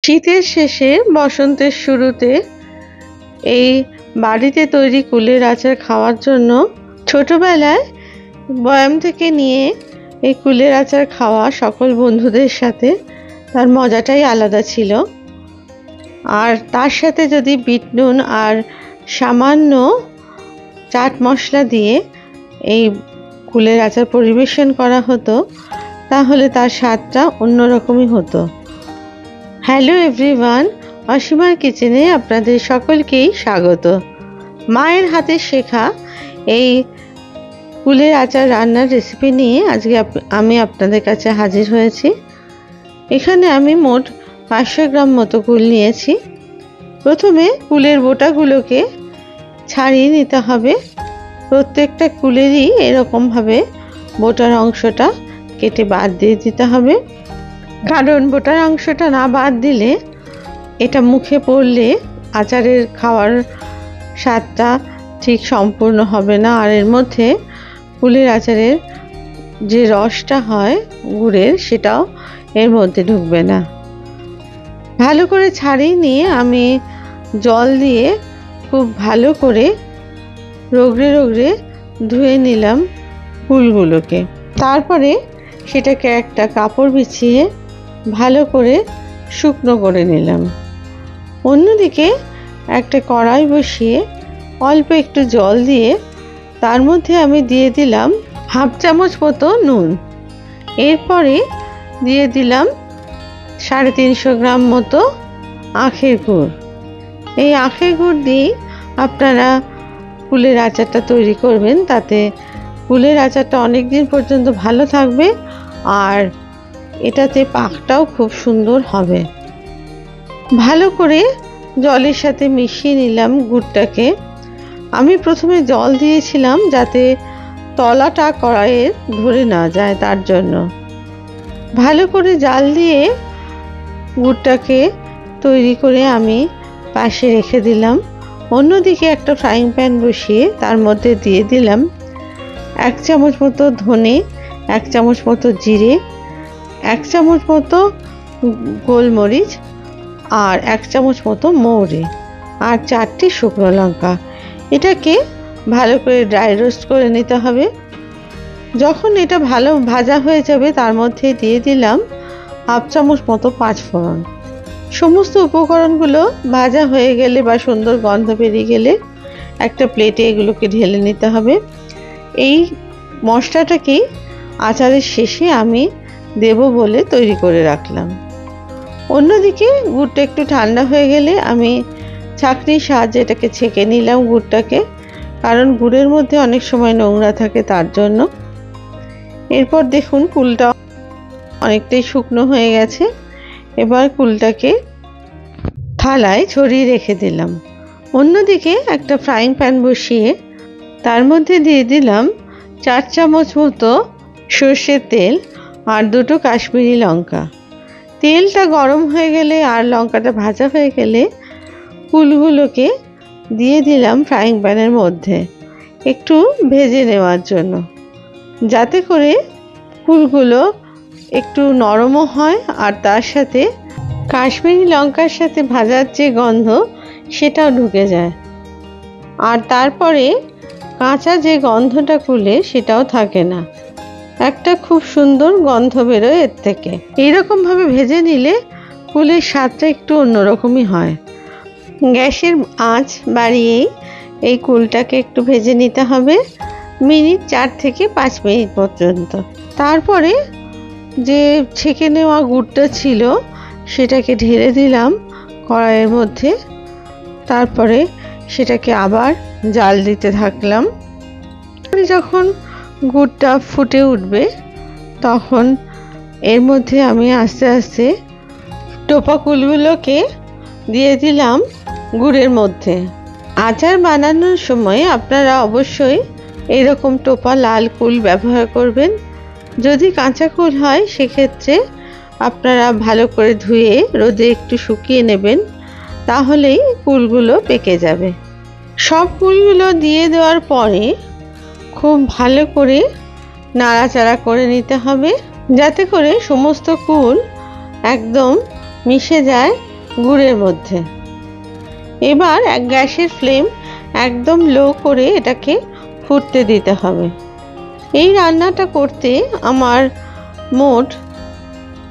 শীতের শেষে বসন্তের শুরুতে এই বাড়িতে তৈরি কুলের আচার খাওয়ার জন্য ছোটবেলায় বয়াম থেকে নিয়ে এই কুলের আচার খাওয়া সকল বন্ধুদের সাথে তার মজাটাই আলাদা ছিল। আর তার সাথে যদি বিট নুন আর সামান্য চাট মশলা দিয়ে এই কুলের আচার পরিবেশন করা হতো তাহলে তার স্বাদটা অন্যরকমই হতো। হ্যালো এভরিওয়ান, অসীমার কিচেনে আপনাদের সকলকেই স্বাগত। মায়ের হাতে শেখা এই কুলের আচার রান্নার রেসিপি নিয়ে আজকে আমি আপনাদের কাছে হাজির হয়েছি। এখানে আমি মোট 500 গ্রাম মতো কুল নিয়েছি। প্রথমে কুলের বোটাগুলোকে ছাড়িয়ে নিতে হবে। প্রত্যেকটা কুলেরই এরকমভাবে বোটার অংশটা কেটে বাদ দিয়ে দিতে হবে, কারণ বোটার অংশটা না বাদ দিলে এটা মুখে পড়লে আচারের খাওয়ার স্বাদটা ঠিক সম্পূর্ণ হবে না, আর এর মধ্যে কুলের আচারের যে রসটা হয় গুড়ের সেটাও এর মধ্যে ঢুকবে না। ভালো করে ছাড়িয়ে নিয়ে আমি জল দিয়ে খুব ভালো করে রগড়ে রগড়ে ধুয়ে নিলাম কুলগুলোকে। তারপরে সেটাকে একটা কাপড় বিছিয়ে ভালো করে শুকনো করে নিলাম। অন্যদিকে একটা কড়াই বসিয়ে অল্প একটু জল দিয়ে তার মধ্যে আমি দিয়ে দিলাম হাফ চামচ মতো নুন। এরপরে দিয়ে দিলাম 350 গ্রাম মতো আখের গুড়। এই আখের গুড় দিয়ে আপনারা কুলের আচারটা তৈরি করবেন, তাতে কুলের আচারটা অনেক দিন পর্যন্ত ভালো থাকবে আর এটাতে পাকটাও খুব সুন্দর হবে। ভালো করে জলের সাথে মিশিয়ে নিলাম গুড়টাকে। আমি প্রথমে জল দিয়েছিলাম যাতে তলাটা কড়াইয়ে ধরে না যায়, তার জন্য ভালো করে জাল দিয়ে গুড়টাকে তৈরি করে আমি পাশে রেখে দিলাম। অন্যদিকে একটা ফ্রাইং প্যান বসিয়ে তার মধ্যে দিয়ে দিলাম 1 চামচ মতো ধনে, 1 চামচ মতো জিরে, 1 চামচ মতো গোলমরিচ আর 1 চামচ মতো মৌরি আর 4টি শুকনো লঙ্কা। এটাকে ভালো করে ড্রাই রোস্ট করে নিতে হবে। যখন এটা ভালো ভাজা হয়ে যাবে তার মধ্যে দিয়ে দিলাম হাফ চামচ মতো 5 ফোড়ন। সমস্ত উপকরণগুলো ভাজা হয়ে গেলে বা সুন্দর গন্ধ বেরিয়ে গেলে একটা প্লেটে এগুলোকে ঢেলে নিতে হবে। এই মশলাটাকেই আচারের শেষে আমি দেব বলে তৈরি করে রাখলাম। অন্যদিকে গুড়টা একটু ঠান্ডা হয়ে গেলে আমি ছাঁকনির সাহায্যে এটাকে ছেঁকে নিলাম গুড়টাকে, কারণ গুড়ের মধ্যে অনেক সময় নোংরা থাকে তার জন্য। এরপর দেখুন কুলটা অনেকটাই শুকনো হয়ে গেছে। এবার কুলটাকে থালায় ছড়িয়ে রেখে দিলাম। অন্যদিকে একটা ফ্রাইং প্যান বসিয়ে তার মধ্যে দিয়ে দিলাম 4 চামচ মতো সর্ষের তেল আর 2টো কাশ্মীরি লঙ্কা। তেলটা গরম হয়ে গেলে আর লঙ্কাটা ভাজা হয়ে গেলে কুলগুলোকে দিয়ে দিলাম ফ্রাইং প্যানের মধ্যে একটু ভেজে নেওয়ার জন্য, যাতে করে কুলগুলো একটু নরমও হয় আর তার সাথে কাশ্মীরি লঙ্কার সাথে ভাজার যে গন্ধ সেটাও ঢুকে যায়, আর তারপরে কাঁচা যে গন্ধটা কুলে সেটাও থাকে না। একটা খুব সুন্দর গন্ধ বেরোয় এর থেকে। এইরকমভাবে ভেজে নিলে কুলের স্বাদটা একটু অন্যরকমই হয়। গ্যাসের আঁচ বাড়িয়েই এই কুলটাকে একটু ভেজে নিতে হবে, মিনিট 4 থেকে 5 মিনিট পর্যন্ত। তারপরে যে ছেঁকে নেওয়া গুড়টা ছিল সেটাকে ঢেলে দিলাম কড়াইয়ের মধ্যে। তারপরে সেটাকে আবার জাল দিতে থাকলাম। যখন গুড়টা ফুটে উঠবে তখন এর মধ্যে আমি আস্তে আস্তে টোপা কুলগুলোকে দিয়ে দিলাম গুড়ের মধ্যে। আচার বানানোর সময় আপনারা অবশ্যই এরকম টোপা লাল কুল ব্যবহার করবেন। যদি কাঁচা কুল হয় সেক্ষেত্রে আপনারা ভালো করে ধুয়ে রোদে একটু শুকিয়ে নেবেন, তাহলেই কুলগুলো পেকে যাবে। সব কুলগুলো দিয়ে দেওয়ার পরে খুব ভালো করে নাড়াচাড়া করে নিতে হবে, যাতে করে সমস্ত কুল একদম মিশে যায় গুড়ের মধ্যে। এবার গ্যাসের ফ্লেম একদম লো করে এটাকে ফুটতে দিতে হবে। এই রান্নাটা করতে আমার মোট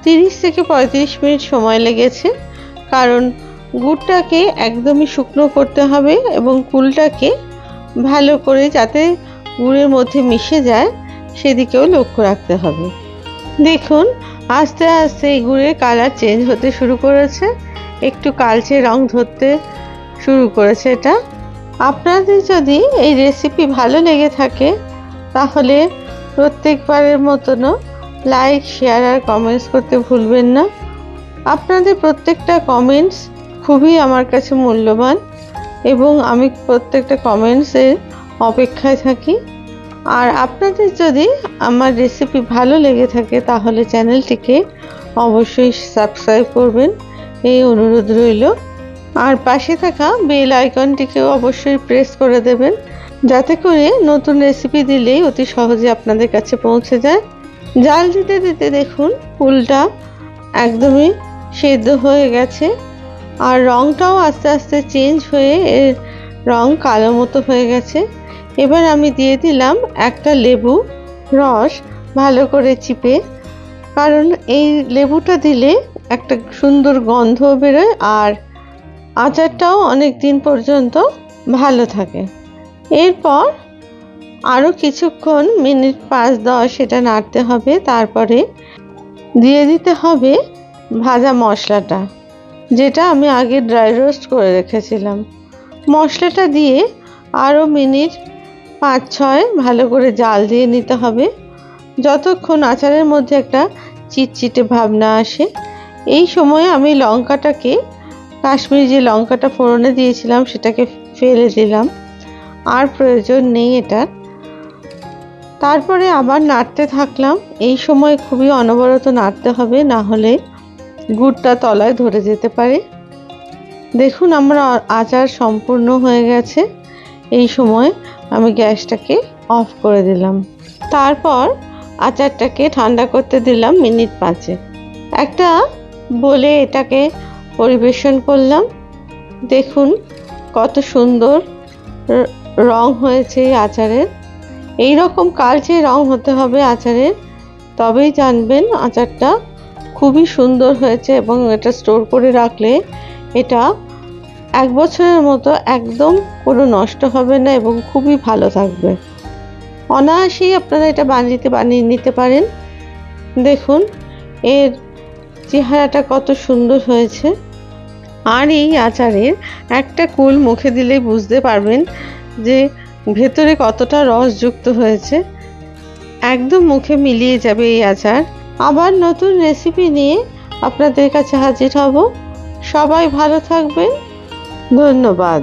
30 থেকে 35 মিনিট সময় লেগেছে, কারণ গুড়টাকে একদমই শুকনো করতে হবে এবং কুলটাকে ভালো করে যাতে গুড়ের মধ্যে মিশে যায় সেদিকেও লক্ষ্য রাখতে হবে। দেখুন আস্তে আস্তে এই গুড়ের কালার চেঞ্জ হতে শুরু করেছে, একটু কালচে রং ধরতে শুরু করেছে। এটা আপনাদের যদি এই রেসিপি ভালো লেগে থাকে তাহলে প্রত্যেকবারের মতনও লাইক, শেয়ার আর কমেন্টস করতে ভুলবেন না। আপনাদের প্রত্যেকটা কমেন্টস খুবই আমার কাছে মূল্যবান এবং আমি প্রত্যেকটা কমেন্টসের অপেক্ষায় থাকি। আর আপনাদের যদি আমার রেসিপি ভালো লেগে থাকে তাহলে চ্যানেলটিকে অবশ্যই সাবস্ক্রাইব করবেন, এই অনুরোধ রইল। আর পাশে থাকা বেল আইকনটিকেও অবশ্যই প্রেস করে দেবেন, যাতে করে নতুন রেসিপি দিলেই অতি সহজে আপনাদের কাছে পৌঁছে যায়। জাল দিতে দিতে দেখুন কুলটা একদমই সেদ্ধ হয়ে গেছে আর রঙটাও আস্তে আস্তে চেঞ্জ হয়ে এর রং কালো মতো হয়ে গেছে। এবার আমি দিয়ে দিলাম একটা লেবু রস ভালো করে চিপে, কারণ এই লেবুটা দিলে একটা সুন্দর গন্ধ বেরোয় আর আচারটাও অনেক দিন পর্যন্ত ভালো থাকে। এরপর আরও কিছুক্ষণ মিনিট 5-10 এটা নাড়তে হবে। তারপরে দিয়ে দিতে হবে ভাজা মশলাটা, যেটা আমি আগে ড্রাই রোস্ট করে রেখেছিলাম। মশলাটা দিয়ে আরও মিনিট 5-6 ভালো করে জাল দিয়ে নিতে হবে, যতক্ষণ আচারের মধ্যে একটা চিটচিটে ভাব না আসে। এই সময়ে আমি লঙ্কাটাকে, কাশ্মীরি যে লঙ্কাটা ফোড়নে দিয়েছিলাম সেটাকে ফেলে দিলাম, আর প্রয়োজন নেই এটার। তারপরে আবার নাড়তে থাকলাম। এই সময় খুবই অনবরত নাড়তে হবে, না হলে গুড়টা তলায় ধরে যেতে পারে। দেখুন আমার আচার সম্পূর্ণ হয়ে গেছে। এই সময় আমি গ্যাসটাকে অফ করে দিলাম। তারপর আচারটাকে ঠান্ডা করতে দিলাম মিনিট 5। একটা বলে এটাকে পরিবেশন করলাম। দেখুন কত সুন্দর রং হয়েছে এই আচারের। এই রকম কালচে রং হতে হবে আচারের, তবেই জানবেন আচারটা খুবই সুন্দর হয়েছে এবং এটা স্টোর করে রাখলে এটা 1 বছরের মতো একদম কোনো নষ্ট হবে না এবং খুবই ভালো থাকবে। অনায়াসেই আপনারা এটা বানিয়ে নিতে পারেন। দেখুন এর চেহারাটা কত সুন্দর হয়েছে। আর এই আচারের একটা কুল মুখে দিলেই বুঝতে পারবেন যে ভেতরে কতটা রসযুক্ত হয়েছে, একদম মুখে মিলিয়ে যাবে এই আচার। আবার নতুন রেসিপি নিয়ে আপনাদের কাছে হাজির হব। সবাই ভালো থাকবেন। ধন্যবাদ।